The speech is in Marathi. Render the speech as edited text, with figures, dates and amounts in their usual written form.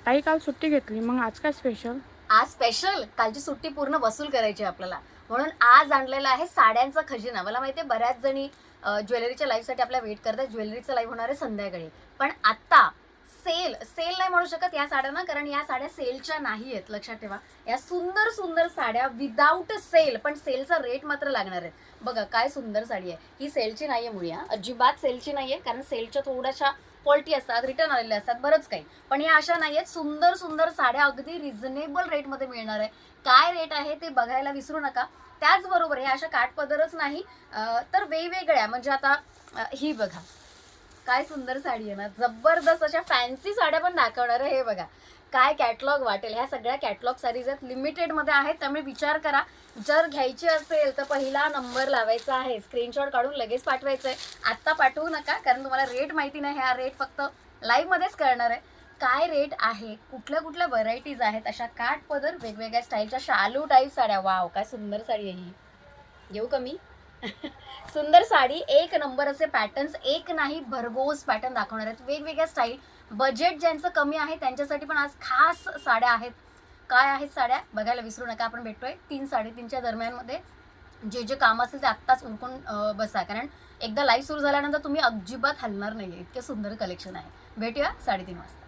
ताई काल सुट्टी घेतली, मग आज काय स्पेशल? आज स्पेशल कालची सुट्टी पूर्ण वसूल करायची आपल्याला, म्हणून आज आणलेला आहे साड्यांचा खजिना. मला माहिती आहे बऱ्याच जणी ज्वेलरीच्या लाईव्हसाठी आपल्या वेट करतात. ज्वेलरीचं लाईव्ह होणार आहे संध्याकाळी, पण आत्ता सेल सेल नाही म्हणू शकत या साड्यांना, कारण या साड्या सेलच्या नाही आहेत. लक्षात ठेवा, या सुंदर सुंदर साड्या विदाऊट सेल, पण सेलचा रेट मात्र लागणार आहे. बघा काय सुंदर साडी आहे ही. सेलची नाही आहे मुळी, अजिबात सेलची नाही आहे, कारण सेलच्या थोड्याशा फॉल्टी असतात, रिटर्न आलेले असतात, बरंच काही. पण या अशा नाही आहेत. सुंदर सुंदर साड्या अगदी रिझनेबल रेटमध्ये मिळणार आहे. काय रेट आहे ते बघायला विसरू नका. त्याचबरोबर हे अशा काठपदरच नाही तर वेगवेगळ्या, म्हणजे आता ही बघा काय सुंदर साडी आहे ना, जबरदस्त अशा फॅन्सी साड्या पण दाखवणार आहे. हे बघा काय कॅटलॉग वाटेल. ह्या सगळ्या कॅटलॉग साडीज आहेत, लिमिटेडमध्ये आहेत, त्यामुळे विचार करा. जर घ्यायची असेल तर पहिला नंबर लावायचा आहे, स्क्रीनशॉट काढून लगेच पाठवायचं आहे. आत्ता पाठवू नका, कारण तुम्हाला रेट माहिती नाही. हा रेट फक्त लाईव्हमध्येच कळणार आहे. काय रेट आहे, कुठल्या कुठल्या व्हरायटीज आहेत, अशा काठपदर वेगवेगळ्या स्टाईलच्या शालू टाईप साड्या. वाव काय सुंदर साडी आहे ही. घेऊ का मी? सुंदर साडी, एक नंबर असे पॅटर्न्स, एक नाही भरघोस पॅटर्न दाखवणार आहेत, वेगवेगळ्या स्टाईल. बजेट ज्यांचं कमी आहे त्यांच्यासाठी पण आज खास साड्या आहेत. काय आहेत साड्या बघायला विसरू नका. आपण भेटतोय 3-3:30च्या दरम्यानमध्ये. जे जे काम असेल ते आत्ताच उरकून बसा, कारण एकदा लाईव्ह सुरू झाल्यानंतर तुम्ही अजिबात हलणार नाही. इतके सुंदर कलेक्शन आहे. भेटूया 3:30 वाजता.